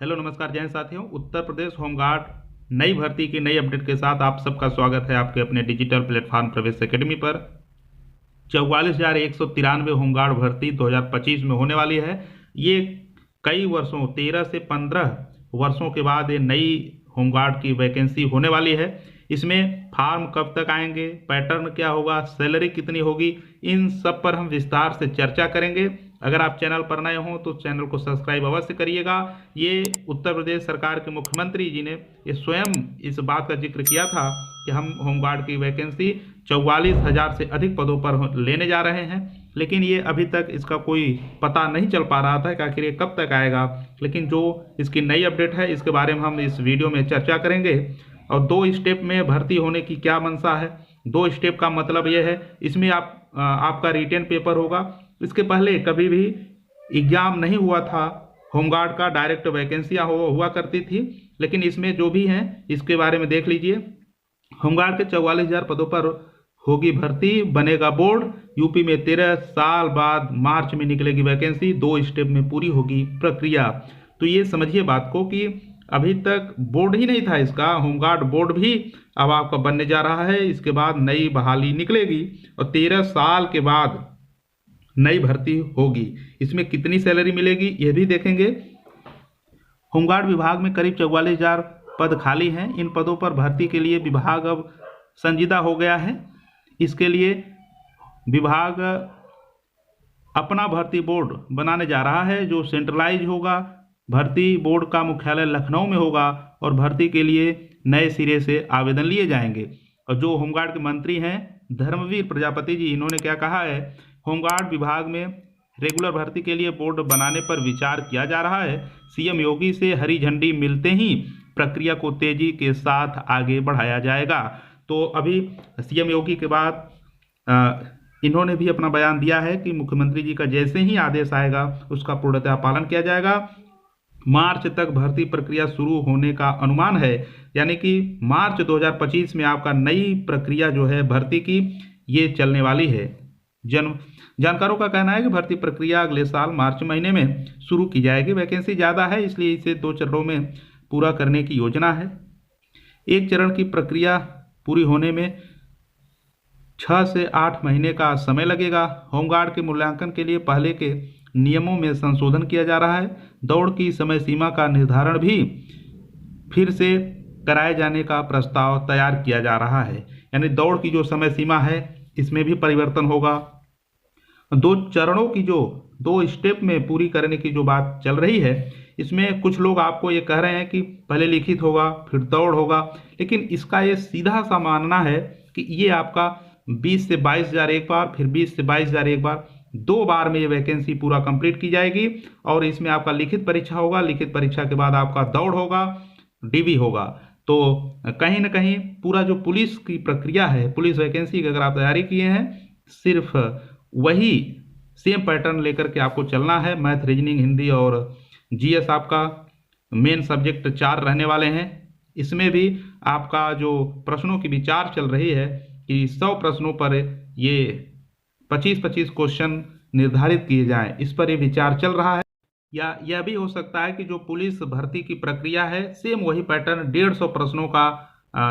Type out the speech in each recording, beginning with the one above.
Hello नमस्कार जय हिंद साथियों। उत्तर प्रदेश होमगार्ड नई भर्ती की नई अपडेट के साथ आप सबका स्वागत है आपके अपने डिजिटल प्लेटफॉर्म प्रवेश एकेडमी पर। 44,193 होमगार्ड भर्ती 2025 में होने वाली है। ये कई वर्षों 13 से 15 वर्षों के बाद ये नई होमगार्ड की वैकेंसी होने वाली है। इसमें फॉर्म कब तक आएंगे, पैटर्न क्या होगा, सैलरी कितनी होगी, इन सब पर हम विस्तार से चर्चा करेंगे। अगर आप चैनल पर नए हों तो चैनल को सब्सक्राइब अवश्य करिएगा। ये उत्तर प्रदेश सरकार के मुख्यमंत्री जी ने ये स्वयं इस बात का जिक्र किया था कि हम होमगार्ड की वैकेंसी 44,000 से अधिक पदों पर लेने जा रहे हैं, लेकिन ये अभी तक इसका कोई पता नहीं चल पा रहा था कि आखिर ये कब तक आएगा। लेकिन जो इसकी नई अपडेट है इसके बारे में हम इस वीडियो में चर्चा करेंगे। और 2 स्टेप में भर्ती होने की क्या मंशा है। 2 स्टेप का मतलब यह है, इसमें आपका रिटेन पेपर होगा। इसके पहले कभी भी एग्जाम नहीं हुआ था होमगार्ड का, डायरेक्ट वैकेंसियाँ हुआ करती थी। लेकिन इसमें जो भी हैं इसके बारे में देख लीजिए। होमगार्ड के 44,000 पदों पर होगी भर्ती, बनेगा बोर्ड। यूपी में 13 साल बाद मार्च में निकलेगी वैकेंसी। 2 स्टेप में पूरी होगी प्रक्रिया। तो ये समझिए बात को कि अभी तक बोर्ड ही नहीं था इसका, होमगार्ड बोर्ड भी अब आपका बनने जा रहा है। इसके बाद नई बहाली निकलेगी और 13 साल के बाद नई भर्ती होगी। इसमें कितनी सैलरी मिलेगी ये भी देखेंगे। होमगार्ड विभाग में करीब 44,000 पद खाली हैं। इन पदों पर भर्ती के लिए विभाग अब संजीदा हो गया है। इसके लिए विभाग अपना भर्ती बोर्ड बनाने जा रहा है जो सेंट्रलाइज होगा। भर्ती बोर्ड का मुख्यालय लखनऊ में होगा और भर्ती के लिए नए सिरे से आवेदन लिए जाएंगे। और जो होमगार्ड के मंत्री हैं धर्मवीर प्रजापति जी, इन्होंने क्या कहा है, होमगार्ड विभाग में रेगुलर भर्ती के लिए बोर्ड बनाने पर विचार किया जा रहा है। सीएम योगी से हरी झंडी मिलते ही प्रक्रिया को तेजी के साथ आगे बढ़ाया जाएगा। तो अभी सीएम योगी के बाद इन्होंने भी अपना बयान दिया है कि मुख्यमंत्री जी का जैसे ही आदेश आएगा उसका पूर्णतः पालन किया जाएगा। मार्च तक भर्ती प्रक्रिया शुरू होने का अनुमान है, यानी कि मार्च 2025 में आपका नई प्रक्रिया जो है भर्ती की ये चलने वाली है। जानकारों का कहना है कि भर्ती प्रक्रिया अगले साल मार्च महीने में शुरू की जाएगी। वैकेंसी ज़्यादा है इसलिए इसे 2 चरणों में पूरा करने की योजना है। एक चरण की प्रक्रिया पूरी होने में 6 से 8 महीने का समय लगेगा। होमगार्ड के मूल्यांकन के लिए पहले के नियमों में संशोधन किया जा रहा है। दौड़ की समय सीमा का निर्धारण भी फिर से कराए जाने का प्रस्ताव तैयार किया जा रहा है, यानी दौड़ की जो समय सीमा है इसमें भी परिवर्तन होगा। 2 चरणों की जो 2 स्टेप में पूरी करने की जो बात चल रही है, इसमें कुछ लोग आपको ये कह रहे हैं कि पहले लिखित होगा फिर दौड़ होगा, लेकिन इसका ये सीधा सा मानना है कि ये आपका 20 से 22,000 एक बार, फिर 20 से 22,000 एक बार, 2 बार में ये वैकेंसी पूरा कंप्लीट की जाएगी। और इसमें आपका लिखित परीक्षा होगा, लिखित परीक्षा के बाद आपका दौड़ होगा, डीवी होगा। तो कहीं ना कहीं पूरा जो पुलिस की प्रक्रिया है, पुलिस वैकेंसी की अगर आप तैयारी किए हैं, सिर्फ वही सेम पैटर्न लेकर के आपको चलना है। मैथ, रीजनिंग, हिंदी और जीएस आपका मेन सब्जेक्ट 4 रहने वाले हैं। इसमें भी आपका जो प्रश्नों की विचार चल रही है कि 100 प्रश्नों पर ये 25-25 क्वेश्चन निर्धारित किए जाएं, इस पर ये विचार चल रहा है। या यह भी हो सकता है कि जो पुलिस भर्ती की प्रक्रिया है सेम वही पैटर्न 150 प्रश्नों का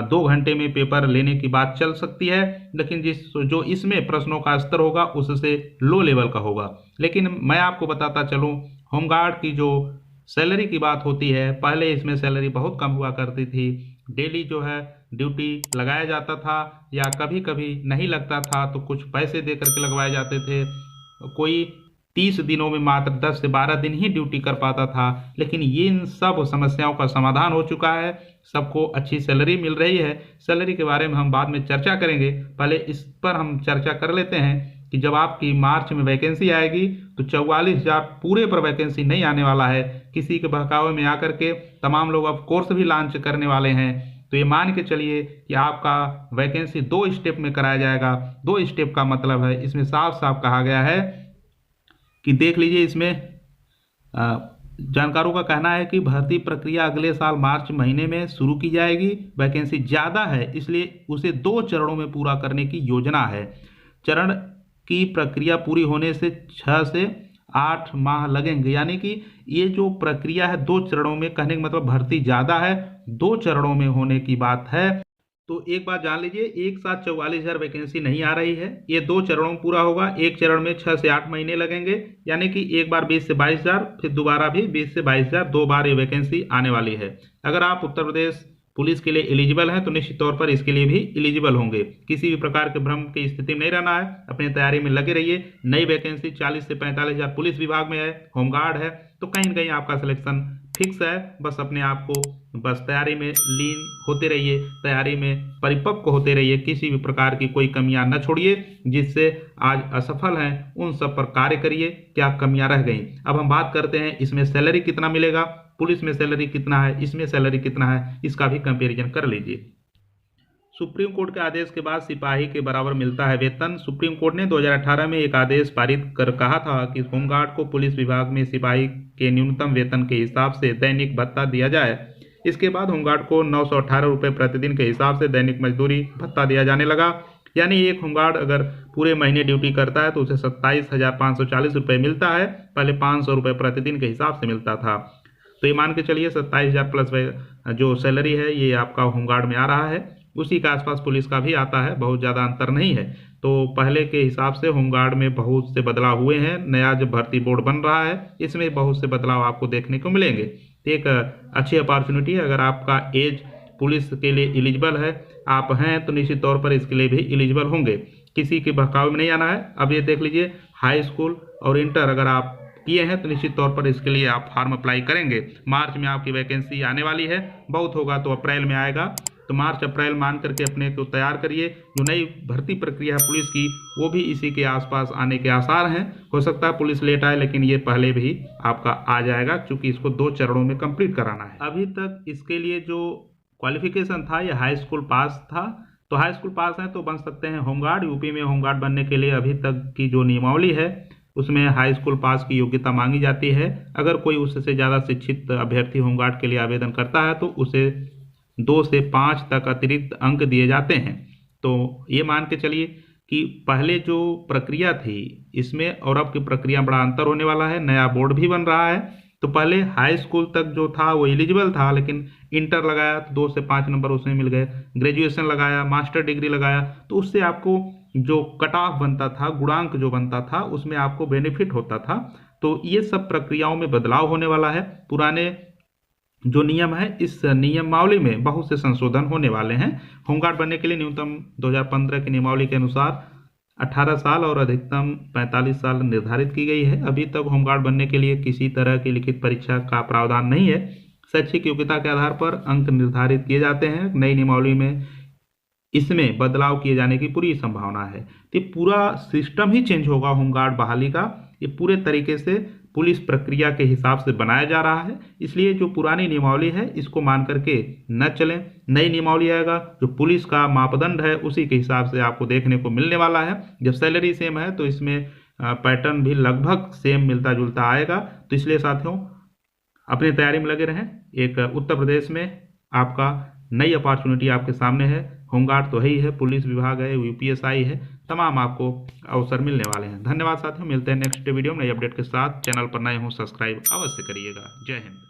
2 घंटे में पेपर लेने की बात चल सकती है, लेकिन जो इसमें प्रश्नों का स्तर होगा उससे लो लेवल का होगा। लेकिन मैं आपको बताता चलूँ, होमगार्ड की जो सैलरी की बात होती है, पहले इसमें सैलरी बहुत कम हुआ करती थी। डेली जो है ड्यूटी लगाया जाता था या कभी कभी नहीं लगता था तो कुछ पैसे दे करके लगवाए जाते थे। कोई 30 दिनों में मात्र 10 से 12 दिन ही ड्यूटी कर पाता था। लेकिन इन सब समस्याओं का समाधान हो चुका है, सबको अच्छी सैलरी मिल रही है। सैलरी के बारे में हम बाद में चर्चा करेंगे, पहले इस पर हम चर्चा कर लेते हैं कि जब आपकी मार्च में वैकेंसी आएगी तो 44,000 पूरे पर वैकेंसी नहीं आने वाला है। किसी के बहकावे में आकर के तमाम लोग अब कोर्स भी लॉन्च करने वाले हैं। तो ये मान के चलिए कि आपका वैकेंसी 2 स्टेप में कराया जाएगा। 2 स्टेप का मतलब है, इसमें साफ साफ कहा गया है कि देख लीजिए, इसमें जानकारों का कहना है कि भर्ती प्रक्रिया अगले साल मार्च महीने में शुरू की जाएगी। वैकेंसी ज़्यादा है इसलिए उसे 2 चरणों में पूरा करने की योजना है। चरण की प्रक्रिया पूरी होने से 6 से 8 माह लगेंगे। यानी कि ये जो प्रक्रिया है 2 चरणों में, कहने का मतलब भर्ती ज़्यादा है, 2 चरणों में होने की बात है। तो एक बात जान लीजिए, एक साथ 44,000 वैकेंसी नहीं आ रही है, ये 2 चरणों में पूरा होगा। एक चरण में 6 से 8 महीने लगेंगे, यानी कि एक बार 20 से 22,000, फिर दोबारा भी 20 से 22,000, 2 बार ये वैकेंसी आने वाली है। अगर आप उत्तर प्रदेश पुलिस के लिए एलिजिबल हैं तो निश्चित तौर पर इसके लिए भी एलिजिबल होंगे। किसी भी प्रकार के भ्रम की स्थिति में नहीं रहना है, अपनी तैयारी में लगे रहिए। नई वैकेंसी 40 से 45,000 पुलिस विभाग में है, होमगार्ड है, तो कहीं न कहीं आपका सिलेक्शन फिक्स है। बस अपने आप को बस तैयारी में लीन होते रहिए, तैयारी में परिपक्व होते रहिए, किसी भी प्रकार की कोई कमियां न छोड़िए। जिससे आज असफल हैं उन सब पर कार्य करिए, क्या कमियां रह गई। अब हम बात करते हैं इसमें सैलरी कितना मिलेगा, पुलिस में सैलरी कितना है, इसमें सैलरी कितना है, इसका भी कंपैरिजन कर लीजिए। सुप्रीम कोर्ट के आदेश के बाद सिपाही के बराबर मिलता है वेतन। सुप्रीम कोर्ट ने 2018 में एक आदेश पारित कर कहा था कि होमगार्ड को पुलिस विभाग में सिपाही के न्यूनतम वेतन के हिसाब से दैनिक भत्ता दिया जाए। इसके बाद होमगार्ड को 918 रुपये प्रतिदिन के हिसाब से दैनिक मजदूरी भत्ता दिया जाने लगा। यानी एक होमगार्ड अगर पूरे महीने ड्यूटी करता है तो उसे 27,540 रुपये मिलता है, पहले 500 रुपये प्रतिदिन के हिसाब से मिलता था। तो ये मान के चलिए 27,000 प्लस जो सैलरी है ये आपका होमगार्ड में आ रहा है, उसी के आसपास पुलिस का भी आता है, बहुत ज़्यादा अंतर नहीं है। तो पहले के हिसाब से होमगार्ड में बहुत से बदलाव हुए हैं। नया जो भर्ती बोर्ड बन रहा है इसमें बहुत से बदलाव आपको देखने को मिलेंगे। तो एक अच्छी अपॉर्चुनिटी है, अगर आपका एज पुलिस के लिए एलिजिबल है, आप हैं तो निश्चित तौर पर इसके लिए भी एलिजिबल होंगे। किसी के बहकावे में नहीं आना है। अब ये देख लीजिए, हाई स्कूल और इंटर अगर आप किए हैं तो निश्चित तौर पर इसके लिए आप फॉर्म अप्लाई करेंगे। मार्च में आपकी वैकेंसी आने वाली है, बहुत होगा तो अप्रैल में आएगा। तो मार्च अप्रैल मान करके अपने को तैयार करिए। जो नई भर्ती प्रक्रिया है पुलिस की वो भी इसी के आसपास आने के आसार हैं। हो सकता है पुलिस लेट आए, लेकिन ये पहले भी आपका आ जाएगा, क्योंकि इसको 2 चरणों में कंप्लीट कराना है। अभी तक इसके लिए जो क्वालिफिकेशन था ये हाई स्कूल पास था, तो हाई स्कूल पास है तो बन सकते हैं होमगार्ड। यूपी में होमगार्ड बनने के लिए अभी तक की जो नियमावली है उसमें हाई स्कूल पास की योग्यता मांगी जाती है। अगर कोई उससे ज़्यादा शिक्षित अभ्यर्थी होमगार्ड के लिए आवेदन करता है तो उसे 2 से 5 तक अतिरिक्त अंक दिए जाते हैं। तो ये मान के चलिए कि पहले जो प्रक्रिया थी इसमें और अब की प्रक्रिया बड़ा अंतर होने वाला है। नया बोर्ड भी बन रहा है। तो पहले हाई स्कूल तक जो था वो एलिजिबल था, लेकिन इंटर लगाया तो 2 से 5 नंबर उसमें मिल गए, ग्रेजुएशन लगाया, मास्टर डिग्री लगाया, तो उससे आपको जो कट ऑफ बनता था, गुणांक जो बनता था, उसमें आपको बेनिफिट होता था। तो ये सब प्रक्रियाओं में बदलाव होने वाला है। पुराने जो नियम है इस नियमावली में बहुत से संशोधन होने वाले हैं। होमगार्ड बनने के लिए न्यूनतम 2015 की नियमावली के अनुसार 18 साल और अधिकतम 45 साल निर्धारित की गई है। अभी तक होमगार्ड बनने के लिए किसी तरह की लिखित परीक्षा का प्रावधान नहीं है। शैक्षिक योग्यता के आधार पर अंक निर्धारित किए जाते हैं। नई नियमावली में इसमें बदलाव किए जाने की पूरी संभावना है। तो पूरा सिस्टम ही चेंज होगा होमगार्ड बहाली का। ये पूरे तरीके से पुलिस प्रक्रिया के हिसाब से बनाया जा रहा है। इसलिए जो पुरानी नियमावली है इसको मान करके न चलें। नई नियमावली आएगा, जो पुलिस का मापदंड है उसी के हिसाब से आपको देखने को मिलने वाला है। जब सैलरी सेम है तो इसमें पैटर्न भी लगभग सेम मिलता जुलता आएगा। तो इसलिए साथियों अपनी तैयारी में लगे रहें। एक उत्तर प्रदेश में आपका नई अपॉर्चुनिटी आपके सामने है। होमगार्ड तो है ही है, पुलिस विभाग है, यूपीएसआई है, तमाम आपको अवसर मिलने वाले हैं। धन्यवाद साथियों, मिलते हैं नेक्स्ट वीडियो में नई अपडेट के साथ। चैनल पर नए हों सब्सक्राइब अवश्य करिएगा। जय हिंद।